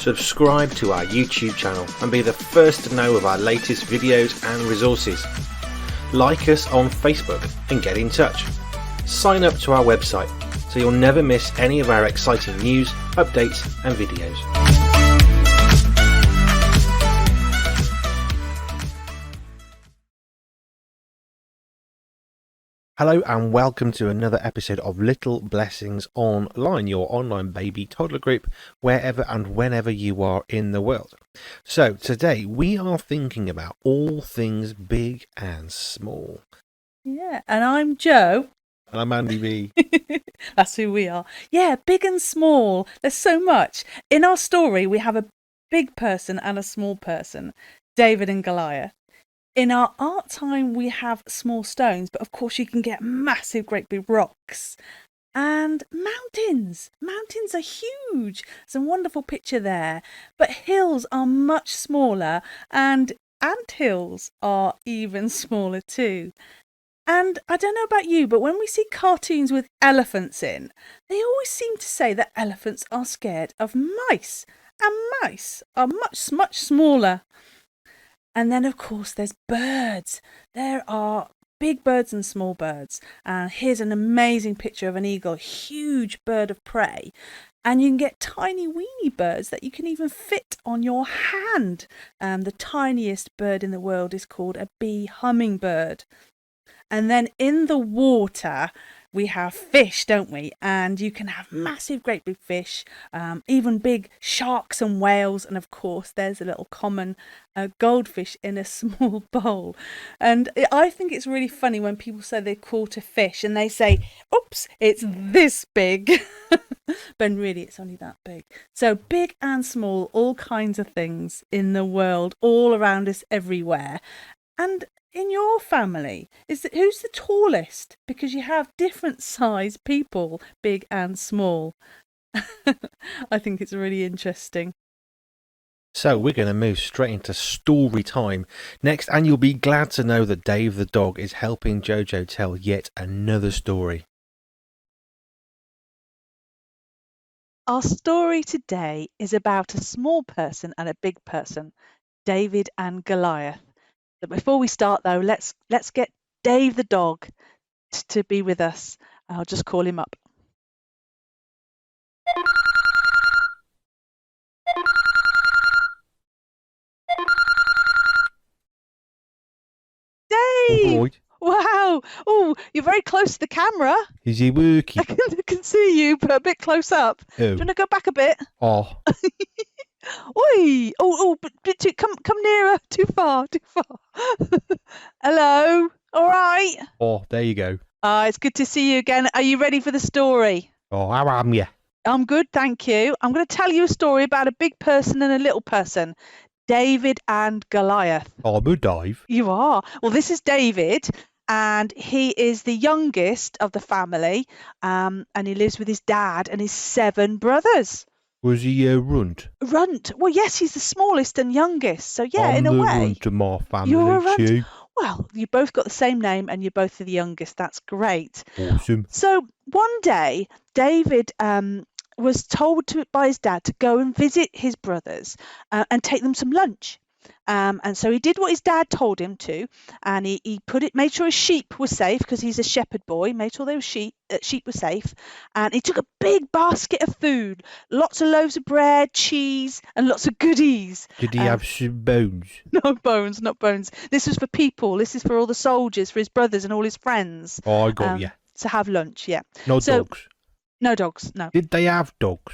subscribe to our YouTube channel and be the first to know of our latest videos and resources. Like us on Facebook and get in touch. Sign up to our website so you'll never miss any of our exciting news, updates and videos. Hello and welcome to another episode of Little Blessings Online, your online baby toddler group wherever and whenever you are in the world. So today we are thinking about all things big and small. Yeah, and I'm Joe. And I'm Andy B. That's who we are. Yeah, big and small. There's so much. In our story, we have a big person and a small person, David and Goliath. In our art time, we have small stones, but of course you can get massive, great big rocks. And mountains. Mountains are huge. There's a wonderful picture there. But hills are much smaller, and anthills are even smaller too. And I don't know about you, but when we see cartoons with elephants in, they always seem to say that elephants are scared of mice. And mice are much, much smaller. And then, of course, there's birds. There are big birds and small birds. And here's an amazing picture of an eagle, a huge bird of prey. And you can get tiny weeny birds that you can even fit on your hand. The tiniest bird in the world is called a bee hummingbird. And then in the water, we have fish, don't we? And you can have massive, great big fish, even big sharks and whales. And of course, there's a little common goldfish in a small bowl. And I think it's really funny when people say they caught a fish and they say, oops, it's this big. But really, it's only that big. So big and small, all kinds of things in the world, all around us, everywhere. And in your family, who's the tallest? Because you have different size people, big and small. I think it's really interesting. So we're going to move straight into story time next, and you'll be glad to know that Dave the dog is helping Jojo tell yet another story. Our story today is about a small person and a big person, David and Goliath. But before we start, though, let's get Dave the dog to be with us. I'll just call him up. Dave! Right. Wow! Oh, you're very close to the camera. Is he working? I can see you, but a bit close up. Oh. Do you want to go back a bit? Oh. Oi! But come nearer. Too far. Hello. All right. Oh, there you go. It's good to see you again. Are you ready for the story? Oh, how am you? I'm good, thank you. I'm going to tell you a story about a big person and a little person, David and Goliath. I'm a Dave. You are. Well, this is David, and he is the youngest of the family, and he lives with his dad and his 7 brothers. Was he a runt? Runt? Well, yes, he's the smallest and youngest. So, yeah, I'm in a the way. runt of my family, You're a runt. too. Well, you both got the same name and you're both the youngest. That's great. Awesome. So, one day, David was told by his dad to go and visit his brothers and take them some lunch. And so he did what his dad told him to, and he made sure his sheep were safe because he's a shepherd boy. Made sure sheep were safe, and he took a big basket of food, lots of loaves of bread, cheese, and lots of goodies. Did he have some bones? No bones, not bones. This was for people. This is for all the soldiers, for his brothers and all his friends. Oh, I got you. To have lunch, yeah. No dogs. No dogs, no. Did they have dogs?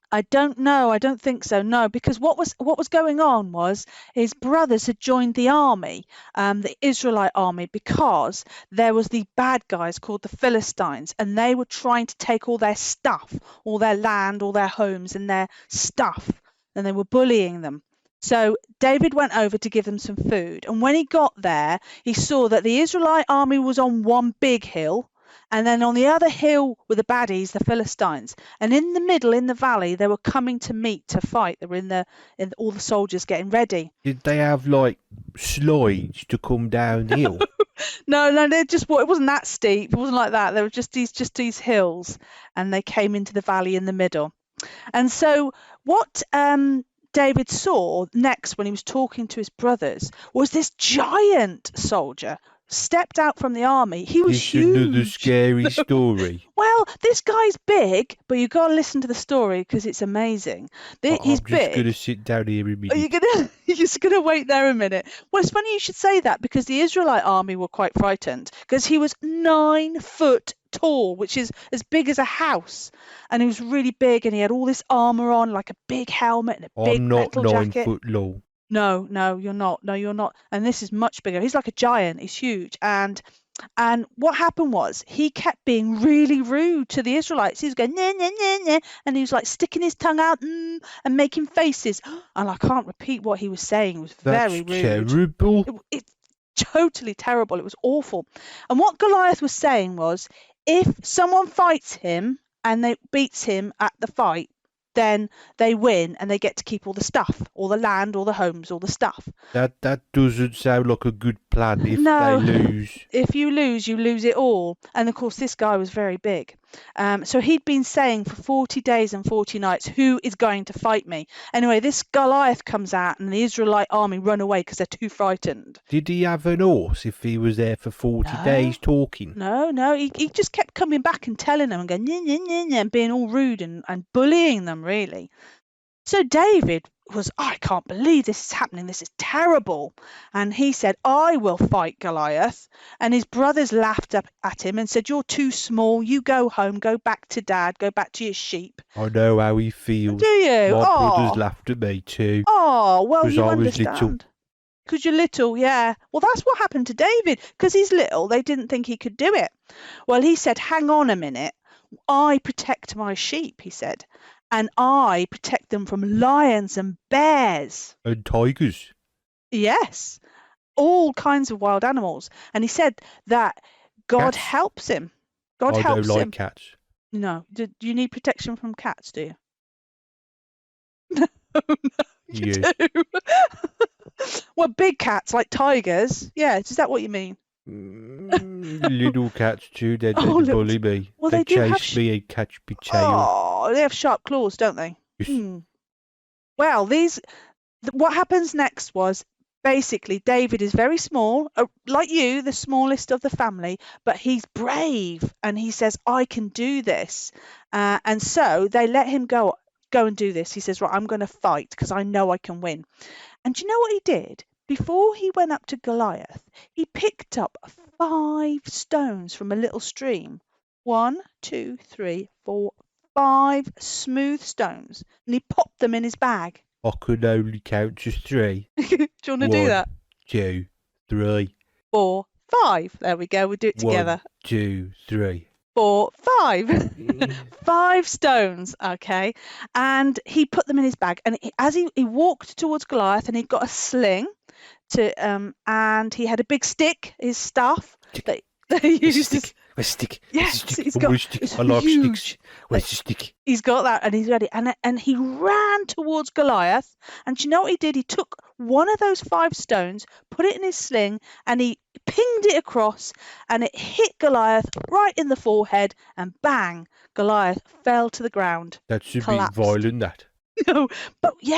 I don't know. I don't think so. No, because what was going on was his brothers had joined the army, the Israelite army, because there was the bad guys called the Philistines, and they were trying to take all their stuff, all their land, all their homes, and their stuff, and they were bullying them. So David went over to give them some food, and when he got there, he saw that the Israelite army was on one big hill. And then on the other hill were the baddies, the Philistines. And in the middle, in the valley, they were coming to meet to fight. They were in all the soldiers getting ready. Did they have like slides to come down the hill? No, they just it wasn't that steep. It wasn't like that. There were just these hills, and they came into the valley in the middle. And so what David saw next when he was talking to his brothers was this giant soldier stepped out from the army. He was huge. Another scary story. Well, this guy's big, but you've got to listen to the story because it's amazing. He's I'm big. just going to sit down here a minute. Are you gonna? You're just gonna wait there a minute. Well, it's funny you should say that because the Israelite army were quite frightened because he was 9 foot tall, which is as big as a house, and he was really big, and he had all this armor on, like a big helmet and a big I'm not metal 9 jacket. foot long. No, you're not. No, you're not. And this is much bigger. He's like a giant. He's huge. And what happened was he kept being really rude to the Israelites. He was going, nah, nah, nah, nah, and he was like sticking his tongue out and making faces. And I can't repeat what he was saying. It was very rude. That's terrible. It's totally terrible. It was awful. And what Goliath was saying was, if someone fights him and they beats him at the fight, then they win and they get to keep all the stuff, all the land, all the homes, all the stuff. That doesn't sound like a good plan if No. they lose. If you lose it all. And of course, this guy was very big. So he'd been saying for 40 days and 40 nights, who is going to fight me? Anyway, this Goliath comes out and the Israelite army run away because they're too frightened. Did he have an horse if he was there for 40 days talking? No. He just kept coming back and telling them and going, nyeh, nyeh, nyeh, nyeh, and being all rude and bullying them, really. So David was, I can't believe this is happening. This is terrible. And he said, I will fight Goliath. And his brothers laughed up at him and said, you're too small. You go home, go back to dad, go back to your sheep. I know how he feels. Do you? My brothers laughed at me too. Oh, well, you I was understand. little. Because you're little, yeah. Well, that's what happened to David. Because he's little, they didn't think he could do it. Well, he said, hang on a minute. I protect my sheep, he said. And I protect them from lions and bears. And tigers. Yes, all kinds of wild animals. And he said that God Cats. helps him. God I helps don't like him. cats. No, do you need protection from cats, do you? No, you Yeah. do. Well, big cats like tigers. Yeah, is that what you mean? Little cats too, they Oh, little- bully me. Well, they they do have chase me and catch me tail. Oh, they have sharp claws, don't they? Yes. Well, what happens next was basically David is very small, like you, the smallest of the family, but he's brave and he says, I can do this. And so they let him go and do this. He says, right, I'm going to fight because I know I can win. And do you know what he did? Before he went up to Goliath, he picked up 5 stones from a little stream. 1, 2, 3, 4, 5 smooth stones, and he popped them in his bag. I could only count to 3. Do you want to do that? 2, 3. 4, 5. There we go. We'll do it together. 1, 2, 3. 4, 5. 5 stones, okay. And he put them in his bag. And as he walked towards Goliath, and he got a sling and he had a big stick, his staff that he used to. A stick. Yes, a stick. he's got. I like huge. sticks. Where's the stick? He's got that and he's ready. And he ran towards Goliath. And do you know what he did? He took one of those 5 stones, put it in his sling, and he pinged it across, and it hit Goliath right in the forehead, and bang, Goliath fell to the ground. That's a Collapsed. bit violent, that. No, but he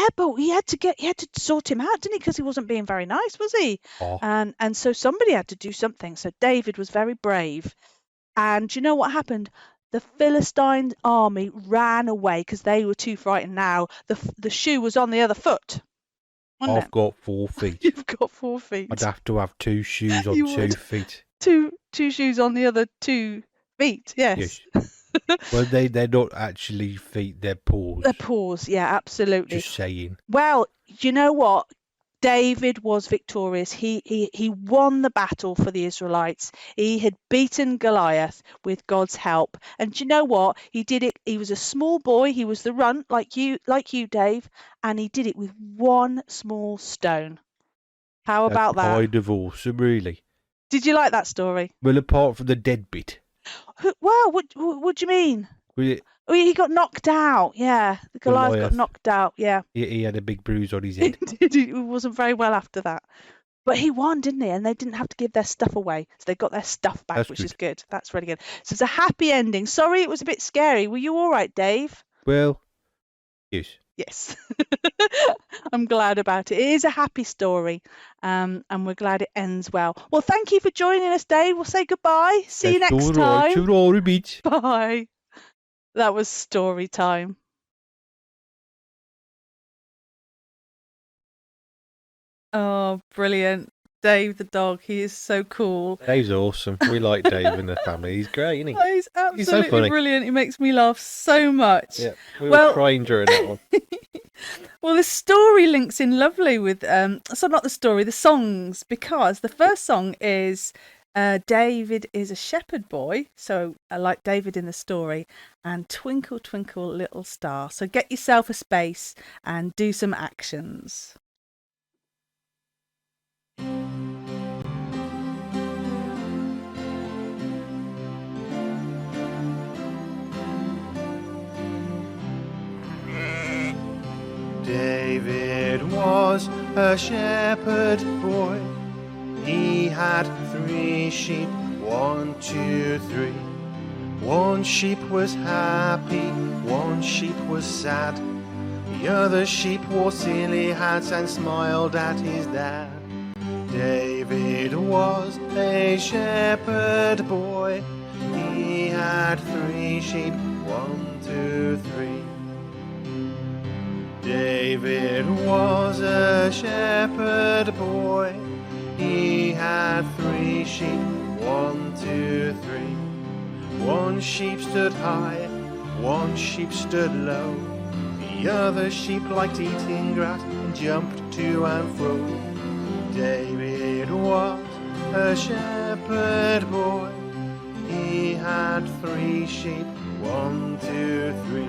had to sort him out, didn't he? Because he wasn't being very nice, was he? Oh. And so somebody had to do something. So David was very brave. And do you know what happened? The Philistine army ran away because they were too frightened now. The shoe was on the other foot. Wasn't I've it? got 4 feet. You've got 4 feet. I'd have to have 2 shoes on You 2 would. feet. Two shoes on the other 2 feet. Yes. Well, they're not actually feet, they're paws. Their paws. Yeah, absolutely. Just saying. Well, you know what? David was victorious. He won the battle for the Israelites. He had beaten Goliath with God's help. And do you know what? He did it. He was a small boy. He was the runt like you, Dave, and he did it with 1 small stone. How about That's that? kind of awesome, really. Did you like that story? Well, apart from the dead bit. Well, what do you mean? Was it, Oh, he got knocked out. Yeah, the Goliath got Goliath. knocked out. Yeah. he had a big bruise on his He head. did. It wasn't very well after that. But he won, didn't he? And they didn't have to give their stuff away. So they got their stuff back, That's which is good. good. That's really good. So it's a happy ending. Sorry it was a bit scary. Were you all right, Dave? Well, yes. Yes. I'm glad about it. It is a happy story, and we're glad it ends well. Well, thank you for joining us, Dave. We'll say goodbye. See you next time. Sorry, bitch. Bye. That was story time. Oh, brilliant. Dave the dog, he is so cool. Dave's awesome. We like Dave and the family. He's great, isn't he? Oh, he's absolutely funny. brilliant. He makes me laugh so much. Yeah, we were crying during that one. Well, the story links in lovely with not the story, the songs, because the first song is David is a shepherd boy, so like David in the story, and Twinkle Twinkle Little Star. So get yourself a space and do some actions. David was a shepherd boy. He had 3 sheep, 1, 2, 3. 1 sheep was happy, 1 sheep was sad. The other sheep wore silly hats and smiled at his dad. David was a shepherd boy. He had 3 sheep, 1, 2, 3. David was a shepherd boy. He had 3 sheep, 1, 2, 3. 1 sheep stood high, 1 sheep stood low. The other sheep liked eating grass and jumped to and fro. David was a shepherd boy. He had 3 sheep, 1, 2, 3.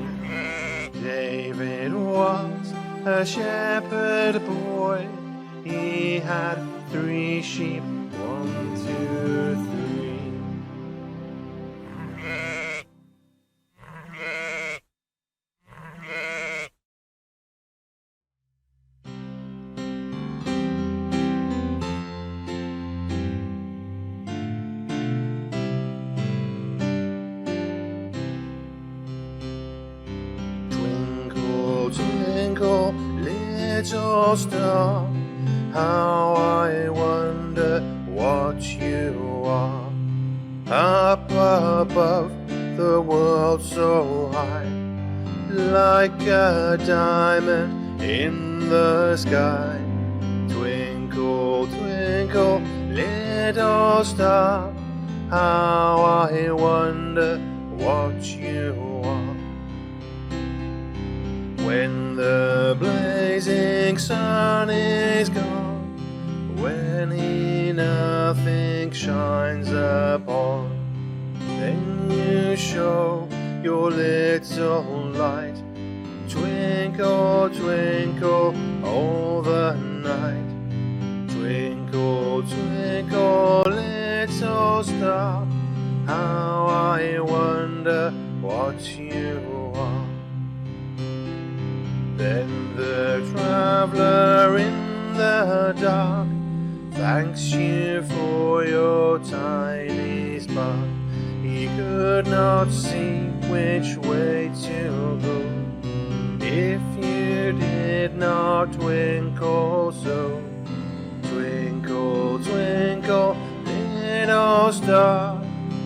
David was a shepherd boy. He had 3 sheep, 1, 2, 3. Twinkle, twinkle, little star, how I wonder what you are. Up above the world so high, like a diamond in the sky. Twinkle, twinkle, little star, how I wonder what you are. When the blazing sun is gone, when he nothing shines upon, then you show your little light. Twinkle, twinkle, all the night. Twinkle, twinkle, little star, how I wonder what you are. Then the traveller in the dark thanks you for your tiny spark. He could not see which way to go if you did not twinkle so. Twinkle, twinkle, little star,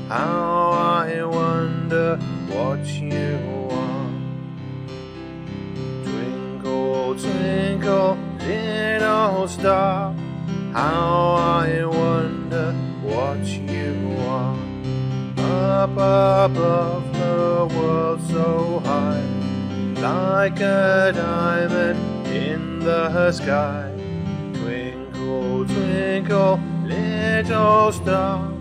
how I wonder what you are. Twinkle, twinkle, little star, how I wonder what you are. Up above the world so high, like a diamond in the sky. Twinkle, twinkle, little star,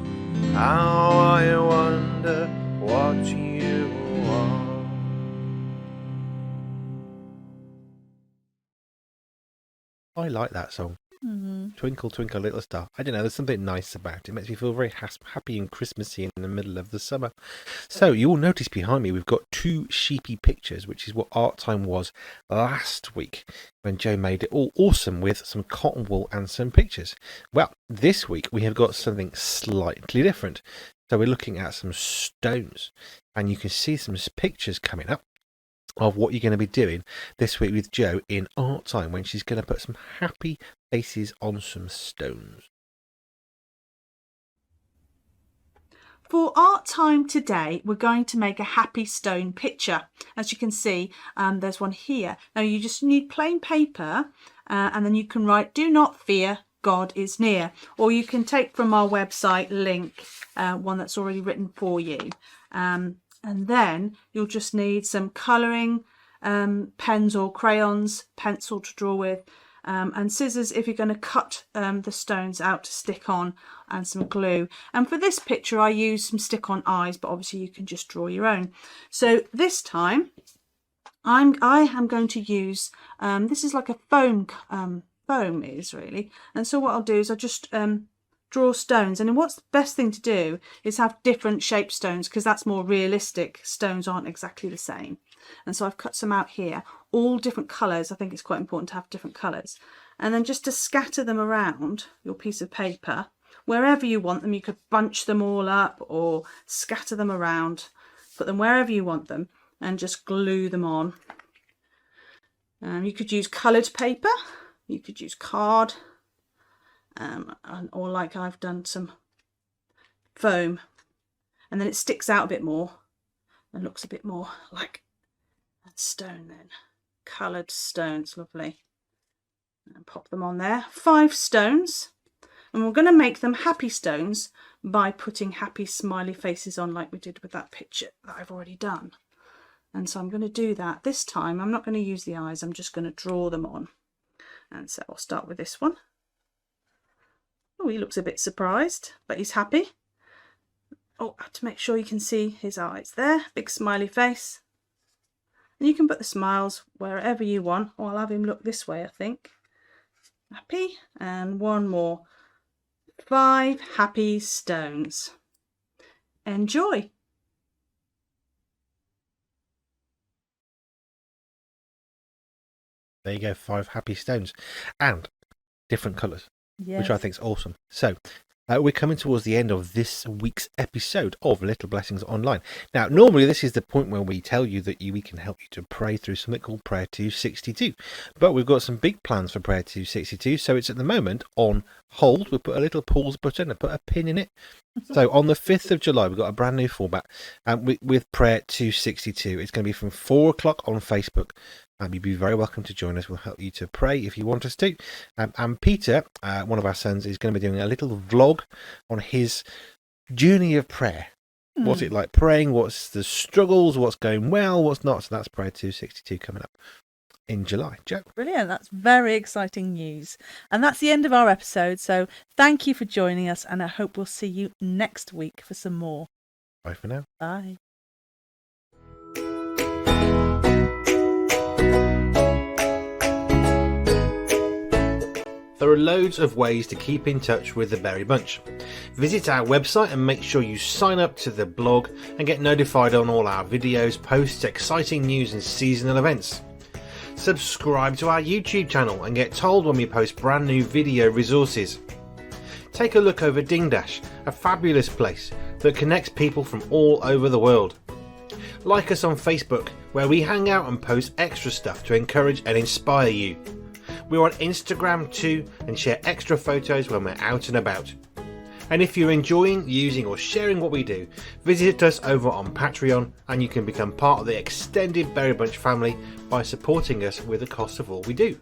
how I wonder what you are. I like that song. Twinkle, twinkle, little star. I don't know, there's something nice about it. It makes me feel very happy and Christmassy in the middle of the summer. So you will notice behind me we've got 2 sheepy pictures, which is what art time was last week when Joe made it all awesome with some cotton wool and some pictures. Well, this week we have got something slightly different. So we're looking at some stones, and you can see some pictures coming up. of what you're going to be doing this week with Jo in art time, when she's going to put some happy faces on some stones. For art time today, we're going to make a happy stone picture. As you can see, there's one here. Now you just need plain paper, and then you can write, "Do not fear, God is near." Or you can take from our website link, one that's already written for you. And then you'll just need some colouring pens or crayons, pencil to draw with, and scissors if you're going to cut the stones out to stick on, and some glue. And for this picture I use some stick-on eyes, but obviously you can just draw your own. So this time I am going to use, this is like a foam is really, and so what I'll do is I'll just draw stones, and then what's the best thing to do is have different shaped stones, because that's more realistic. Stones aren't exactly the same. And so I've cut some out here, all different colours. I think it's quite important to have different colours. And then just to scatter them around your piece of paper, wherever you want them. You could bunch them all up or scatter them around, put them wherever you want them, and just glue them on. You could use coloured paper, you could use card, or like I've done, some foam, and then it sticks out a bit more and looks a bit more like a stone then. Coloured stones, lovely. And pop them on there. 5 stones, and we're going to make them happy stones by putting happy smiley faces on, like we did with that picture that I've already done. And so I'm going to do that this time. I'm not going to use the eyes, I'm just going to draw them on. And so I'll start with this one. Oh, he looks a bit surprised, but he's happy. Oh, I have to make sure you can see his eyes there. Big smiley face. And you can put the smiles wherever you want. Oh, I'll have him look this way, I think. Happy. And one more. 5 happy stones. Enjoy. There you go, 5 happy stones. And different colours. Yes. Which I think is awesome. So we're coming towards the end of this week's episode of Little Blessings Online. Now, normally this is the point where we tell you that we can help you to pray through something called Prayer 262. But we've got some big plans for Prayer 262, so it's at the moment on hold. We'll put a little pause button and put a pin in it. So on the 5th of July, we've got a brand new format with Prayer 262. It's going to be from 4 o'clock on Facebook. You'd be very welcome to join us. We'll help you to pray if you want us to. And Peter, one of our sons, is going to be doing a little vlog on his journey of prayer. What's it like praying? What's the struggles? What's going well? What's not? So that's Prayer 262 coming up in July. Jo. Brilliant. That's very exciting news. And that's the end of our episode. So thank you for joining us, and I hope we'll see you next week for some more. Bye for now. Bye. There are loads of ways to keep in touch with the BerryBunch. Visit our website and make sure you sign up to the blog and get notified on all our videos, posts, exciting news and seasonal events. Subscribe to our YouTube channel and get told when we post brand new video resources. Take a look over Dingdash, a fabulous place that connects people from all over the world. Like us on Facebook, where we hang out and post extra stuff to encourage and inspire you. We're on Instagram too, and share extra photos when we're out and about. And if you're enjoying, using or sharing what we do, visit us over on Patreon, and you can become part of the extended BerryBunch family by supporting us with the cost of all we do.